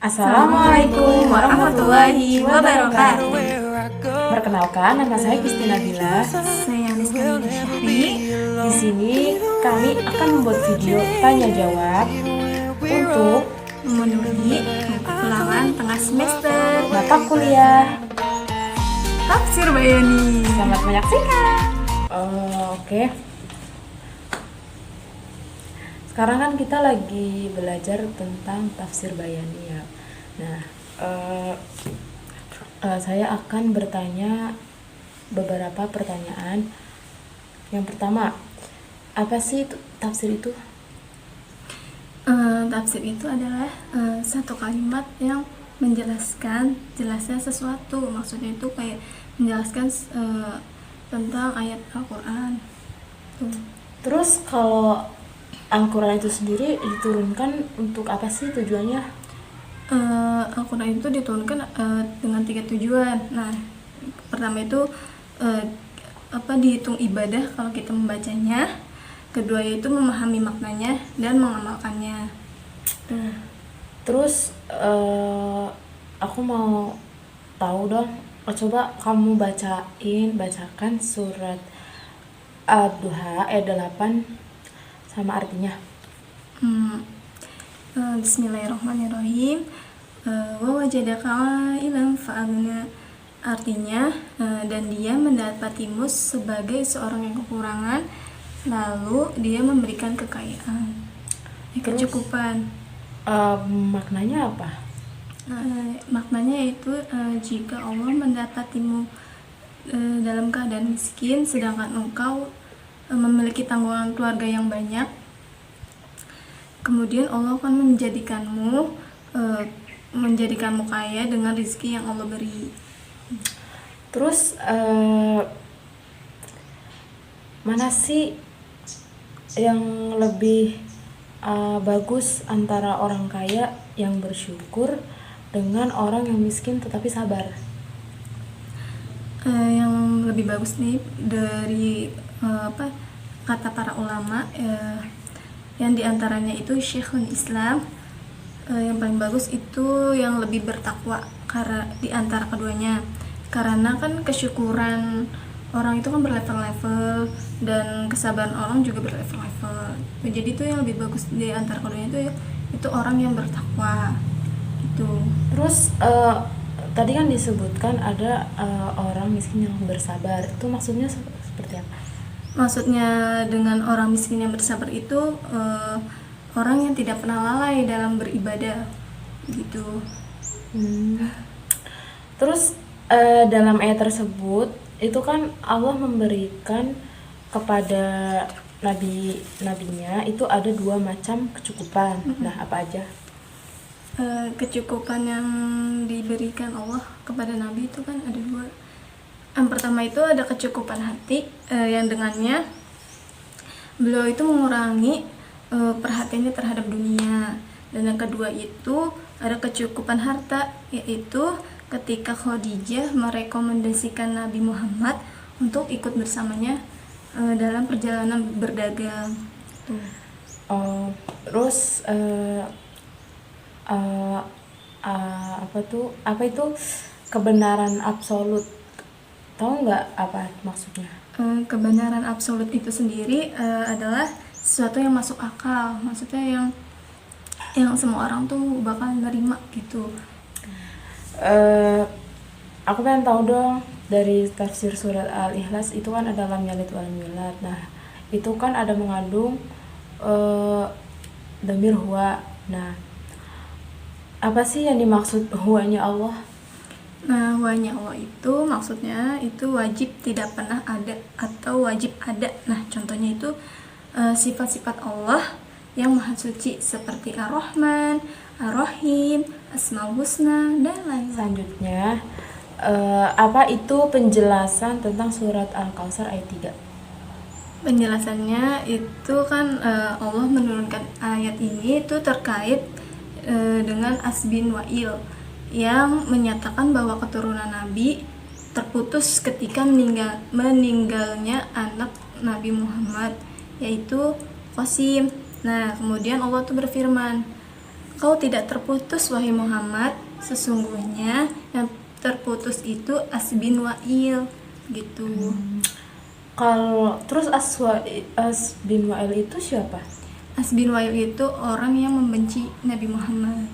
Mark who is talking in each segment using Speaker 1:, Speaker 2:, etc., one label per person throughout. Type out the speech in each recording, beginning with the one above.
Speaker 1: Assalamualaikum warahmatullahi wabarakatuh. Perkenalkan, nama saya Kristina Bila.
Speaker 2: Saya Rizka Syahri.
Speaker 1: Di sini kami akan membuat video tanya jawab untuk
Speaker 2: Memenuhi ulangan tengah semester
Speaker 1: mata kuliah.
Speaker 2: Tafsir Bayani.
Speaker 1: Selamat menyaksikan. Oke. Sekarang kan kita lagi belajar tentang tafsir bayani ya. Nah, saya akan bertanya beberapa pertanyaan. Yang pertama, apa sih tafsir itu?
Speaker 2: Tafsir itu adalah satu kalimat yang menjelaskan jelasnya sesuatu. Maksudnya itu kayak menjelaskan tentang ayat Al-Quran.
Speaker 1: Terus kalau Al-Quran itu sendiri diturunkan untuk apa sih tujuannya?
Speaker 2: Al-Quran itu diturunkan dengan 3 tujuan. Nah, pertama itu dihitung ibadah kalau kita membacanya. Kedua yaitu memahami maknanya dan mengamalkannya.
Speaker 1: Terus aku mau tahu dong. Coba kamu bacakan surat Ad-Duha ayat 8 sama artinya.
Speaker 2: Bismillahirrahmanirrahim. Wa wajadaka ailan fa'agna. Artinya, dan dia mendapatimu sebagai seorang yang kekurangan, lalu dia memberikan kekayaan, kecukupan.
Speaker 1: Maknanya apa?
Speaker 2: Maknanya yaitu jika Allah mendapatimu dalam keadaan miskin, sedangkan engkau memiliki tanggungan keluarga yang banyak, kemudian Allah akan menjadikanmu kaya dengan rezeki yang Allah beri.
Speaker 1: Terus mana sih yang lebih bagus antara orang kaya yang bersyukur dengan orang yang miskin tetapi sabar?
Speaker 2: Yang lebih bagus nih dari kata para ulama, yang diantaranya itu Syekhul Islam, yang paling bagus itu yang lebih bertakwa karena diantara keduanya, karena kan kesyukuran orang itu kan berlevel-level dan kesabaran orang juga berlevel-level. Jadi itu yang lebih bagus di antara keduanya itu orang yang bertakwa itu.
Speaker 1: Terus tadi kan disebutkan ada orang miskin yang bersabar. Itu maksudnya seperti apa?
Speaker 2: Maksudnya dengan orang miskin yang bersabar itu orang yang tidak pernah lalai dalam beribadah gitu.
Speaker 1: Terus dalam ayat tersebut itu kan Allah memberikan kepada nabinya itu ada 2 macam kecukupan. Nah, apa aja?
Speaker 2: Kecukupan yang diberikan Allah kepada Nabi itu kan ada 2. Yang pertama itu ada kecukupan hati, yang dengannya beliau itu mengurangi perhatiannya terhadap dunia. Dan yang kedua itu ada kecukupan harta, yaitu ketika Khadijah merekomendasikan Nabi Muhammad untuk ikut bersamanya dalam perjalanan berdagang.
Speaker 1: Terus apa itu kebenaran absolut? Tahu nggak apa maksudnya?
Speaker 2: Kebenaran absolut itu sendiri adalah sesuatu yang masuk akal, maksudnya yang semua orang tuh bakal nerima gitu.
Speaker 1: Aku pengen tahu dong, dari tafsir surat Al-Ikhlas itu kan ada lam yalid walam yulad. Nah, itu kan ada mengandung dhamir huwa. Nah, apa sih yang dimaksud huwanya Allah?
Speaker 2: Nah, huwanya Allah itu maksudnya itu wajib tidak pernah ada atau wajib ada. Nah, contohnya itu sifat-sifat Allah yang maha suci seperti Ar-Rahman, Ar-Rahim, Asmaul Husna, dan lain-lain.
Speaker 1: Selanjutnya, apa itu penjelasan tentang surat Al-Kautsar ayat 3?
Speaker 2: Penjelasannya itu kan Allah menurunkan ayat ini itu terkait dengan As bin Wa'il yang menyatakan bahwa keturunan Nabi terputus ketika meninggalnya anak Nabi Muhammad, yaitu Qasim. Nah, kemudian Allah tuh berfirman, engkau tidak terputus wahai Muhammad, sesungguhnya yang terputus itu As bin Wa'il gitu.
Speaker 1: Kalau terus As bin Wa'il itu siapa?
Speaker 2: As bin Wa'il itu orang yang membenci Nabi Muhammad.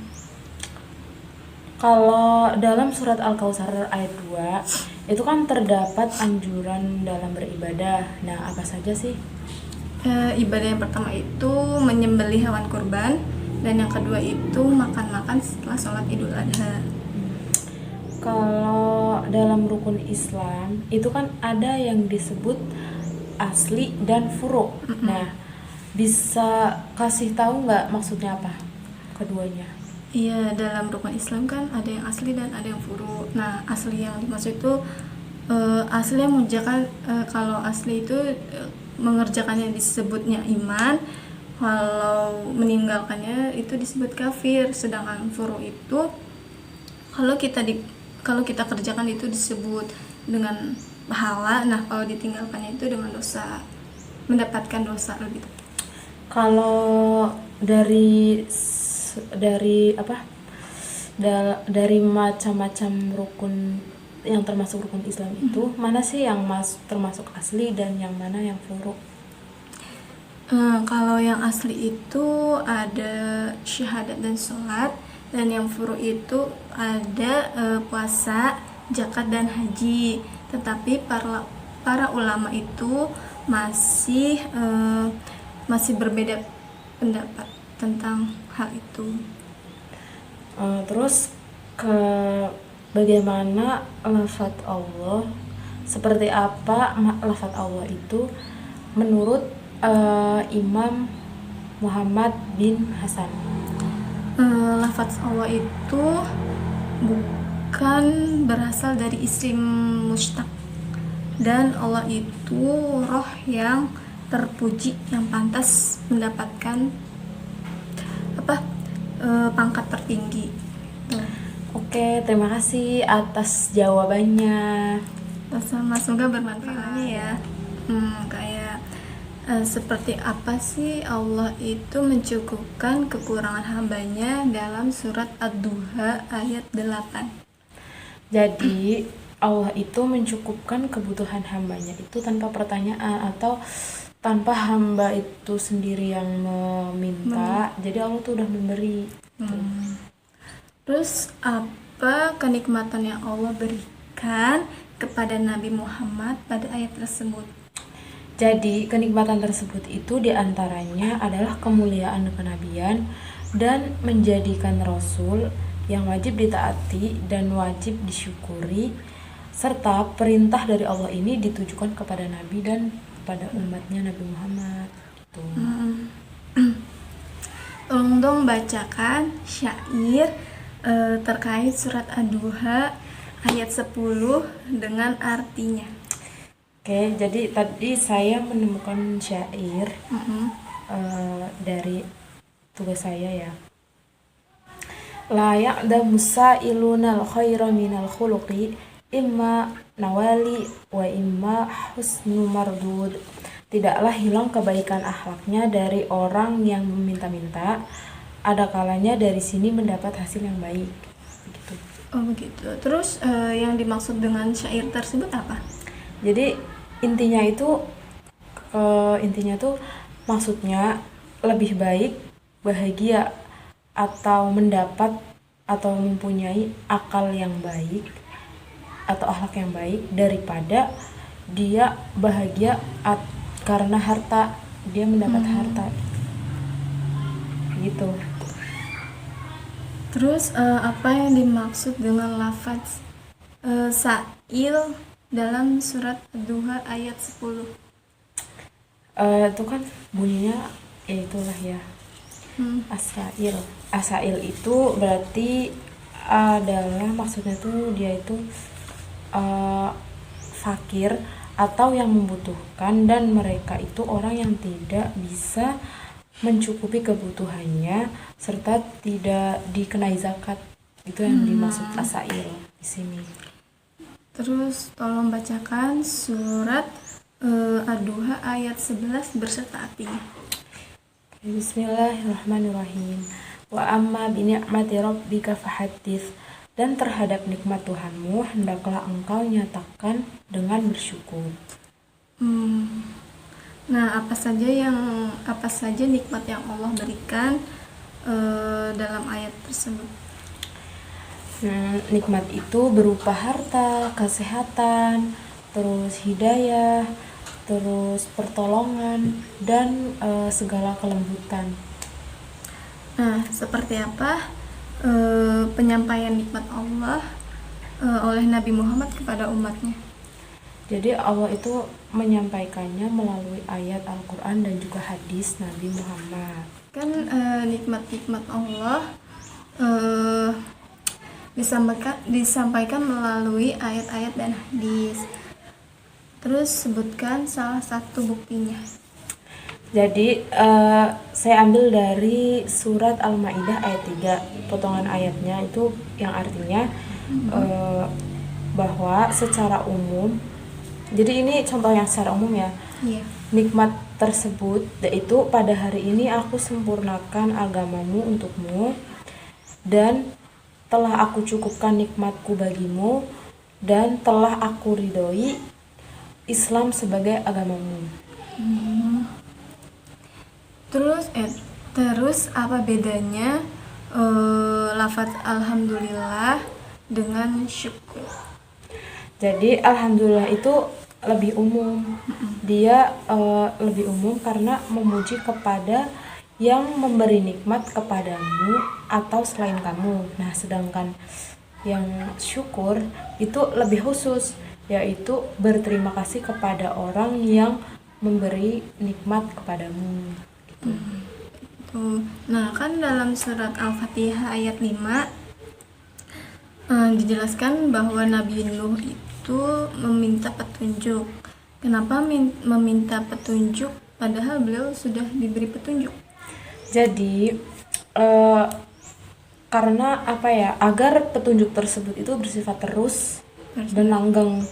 Speaker 1: Kalau dalam surat Al-Kautsar ayat 2 itu kan terdapat anjuran dalam beribadah. Nah, apa saja sih?
Speaker 2: Ibadah yang pertama itu menyembelih hewan kurban, dan yang kedua itu makan-makan setelah sholat Idul Adha.
Speaker 1: Kalau dalam rukun Islam itu kan ada yang disebut asli dan furu. Nah, bisa kasih tahu nggak maksudnya apa keduanya?
Speaker 2: Iya, dalam rukun Islam kan ada yang asli dan ada yang furu. Nah, asli yang dimaksud itu asli yang mengerjakan, kalau asli itu mengerjakannya disebutnya iman, kalau meninggalkannya itu disebut kafir. Sedangkan furu itu kalau kita kerjakan itu disebut dengan pahala. Nah, kalau ditinggalkannya itu dengan dosa, mendapatkan dosa lebih.
Speaker 1: Kalau dari macam-macam rukun yang termasuk rukun Islam itu mana sih yang termasuk asli dan yang mana yang furu?
Speaker 2: Kalau yang asli itu ada syahadat dan sholat, dan yang furu itu ada puasa, zakat dan haji. Tetapi para ulama itu masih berbeda pendapat tentang hal itu.
Speaker 1: Terus bagaimana lafaz Allah, seperti apa lafaz Allah itu menurut Imam Muhammad bin Hasan?
Speaker 2: Lafaz Allah itu bukan berasal dari isim mustaq, dan Allah itu roh yang terpuji, yang pantas mendapatkan pangkat tertinggi.
Speaker 1: Oke, terima kasih atas jawabannya.
Speaker 2: Semoga bermanfaat ya. Kayak seperti apa sih Allah itu mencukupkan kekurangan hambanya dalam surat Ad-Duha ayat 8.
Speaker 1: Jadi Allah itu mencukupkan kebutuhan hambanya itu tanpa pertanyaan atau tanpa hamba itu sendiri yang meminta. Jadi Allah tuh udah memberi.
Speaker 2: Terus apa kenikmatan yang Allah berikan kepada Nabi Muhammad pada ayat tersebut?
Speaker 1: Jadi kenikmatan tersebut itu diantaranya adalah kemuliaan kenabian dan menjadikan Rasul yang wajib ditaati dan wajib disyukuri, serta perintah dari Allah ini ditujukan kepada Nabi dan pada umatnya Nabi Muhammad.
Speaker 2: Tolong dong bacakan syair terkait surat Ad-Duha ayat 10 dengan artinya.
Speaker 1: Oke, jadi tadi saya menemukan syair dari tugas saya ya. La ya'damu sa'ilunal khaira minal khuluqi imma nawali wa imma husnu mardud. Tidaklah hilang kebaikan akhlaknya dari orang yang meminta-minta, ada kalanya dari sini mendapat hasil yang baik. Begitu.
Speaker 2: Oh begitu. Terus yang dimaksud dengan syair tersebut apa?
Speaker 1: Jadi intinya tuh maksudnya lebih baik, bahagia, atau mendapat atau mempunyai akal yang baik atau akhlak yang baik daripada dia bahagia karena harta, dia mendapat harta gitu.
Speaker 2: Terus apa yang dimaksud dengan lafaz sa'il dalam surat Ad-Duha ayat 10?
Speaker 1: Itu kan bunyinya ya itulah ya. Asail itu berarti adalah maksudnya tuh dia itu fakir atau yang membutuhkan, dan mereka itu orang yang tidak bisa mencukupi kebutuhannya serta tidak dikenai zakat. Itu yang dimaksud asail di sini.
Speaker 2: Terus tolong bacakan surat Ad-Duha ayat 11 berserta artinya.
Speaker 1: Bismillahirrahmanirrahim. Wa amma bi ni'mati rabbika fahaddits. Dan terhadap nikmat Tuhanmu hendaklah engkau nyatakan dengan bersyukur.
Speaker 2: Nah, apa saja nikmat yang Allah berikan dalam ayat tersebut?
Speaker 1: Nikmat itu berupa harta, kesehatan, terus hidayah, terus pertolongan, dan segala kelembutan.
Speaker 2: Nah, seperti apa penyampaian nikmat Allah oleh Nabi Muhammad kepada umatnya?
Speaker 1: Jadi Allah itu menyampaikannya melalui ayat Al-Quran dan juga hadis Nabi Muhammad.
Speaker 2: Kan nikmat-nikmat Allah disampaikan melalui ayat-ayat dan hadis. Terus sebutkan salah satu buktinya.
Speaker 1: Jadi saya ambil dari surat Al-Maidah ayat 3, potongan ayatnya itu yang artinya bahwa secara umum, jadi ini contoh yang secara umum ya.
Speaker 2: Iya.
Speaker 1: Nikmat tersebut yaitu pada hari ini aku sempurnakan agamamu untukmu, dan telah aku cukupkan nikmatku bagimu, dan telah aku ridhoi Islam sebagai agamamu.
Speaker 2: Terus apa bedanya lafaz alhamdulillah dengan syukur?
Speaker 1: Jadi alhamdulillah itu lebih umum. Dia lebih umum karena memuji kepada yang memberi nikmat kepadamu atau selain kamu. Nah, sedangkan yang syukur itu lebih khusus, yaitu berterima kasih kepada orang yang memberi nikmat kepadamu.
Speaker 2: Nah, kan dalam surat Al-Fatihah ayat 5 dijelaskan bahwa Nabi Nuh itu meminta petunjuk. Kenapa meminta petunjuk padahal beliau sudah diberi petunjuk?
Speaker 1: Jadi karena agar petunjuk tersebut itu bersifat terus dan langgeng,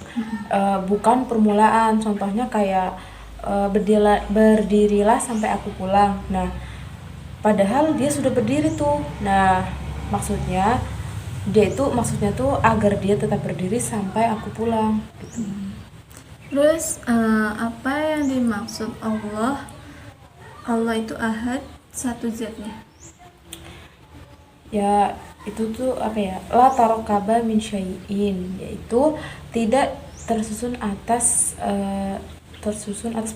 Speaker 1: bukan permulaan. Contohnya kayak berdirilah sampai aku pulang. Nah, padahal dia sudah berdiri tuh. Nah, maksudnya tuh agar dia tetap berdiri sampai aku pulang gitu.
Speaker 2: Terus apa yang dimaksud Allah itu ahad, satu zatnya?
Speaker 1: Ya, itu tuh la tarokaba min syai'in, yaitu tidak tersusun atas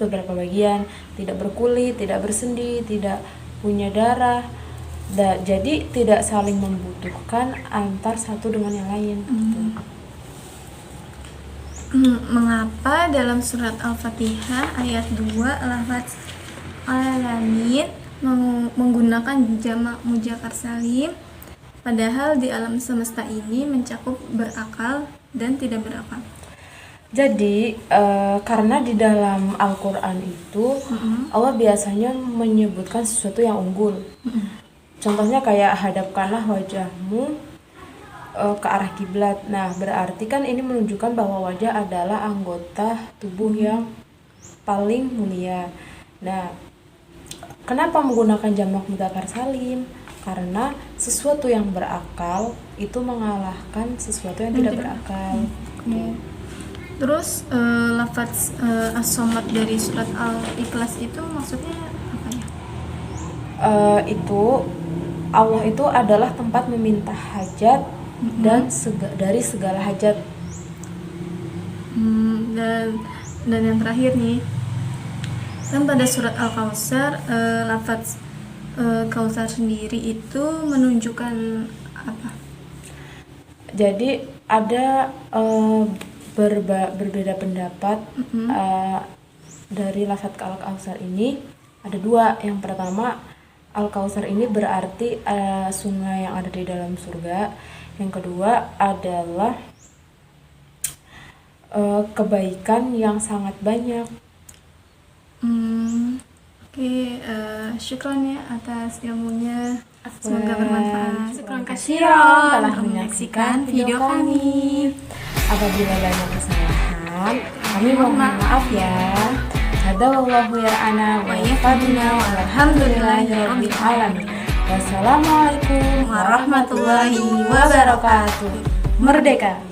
Speaker 1: beberapa bagian, tidak berkulit, tidak bersendi, tidak punya darah, jadi tidak saling membutuhkan antar satu dengan yang lain.
Speaker 2: Mengapa dalam surat Al-Fatihah ayat 2 lafaz alamin menggunakan jamak muzakkar salim, padahal di alam semesta ini mencakup berakal dan tidak berakal?
Speaker 1: Jadi karena di dalam Al-Quran itu Allah biasanya menyebutkan sesuatu yang unggul. Contohnya kayak hadapkanlah wajahmu ke arah kiblat. Nah, berarti kan ini menunjukkan bahwa wajah adalah anggota tubuh yang paling mulia. Nah, kenapa menggunakan jamak mudzakkar salim? Karena sesuatu yang berakal itu mengalahkan sesuatu yang tidak berakal.
Speaker 2: Terus lafaz as-somad dari surat Al-Ikhlas itu maksudnya apa ya?
Speaker 1: Itu Allah itu adalah tempat meminta hajat dan dari segala hajat.
Speaker 2: Dan yang terakhir nih, kan pada surat Al-Kautsar lafaz Kautsar sendiri itu menunjukkan apa?
Speaker 1: Jadi ada berbeda pendapat dari lafaz Al-Kautsar ini. Ada dua. Yang pertama, Al-Kautsar ini berarti sungai yang ada di dalam surga. Yang kedua adalah kebaikan yang sangat banyak.
Speaker 2: Oke, syukran ya atas ilmunya. Semoga bermanfaat.
Speaker 1: Terima kasih telah menyaksikan video kami. Apabila banyak kesalahan, kami mohon maaf ya. Hadza wallahu yar'ana wa yaqadina walhamdulillahi rabbil alamin. Wassalamualaikum warahmatullahi wabarakatuh. Merdeka!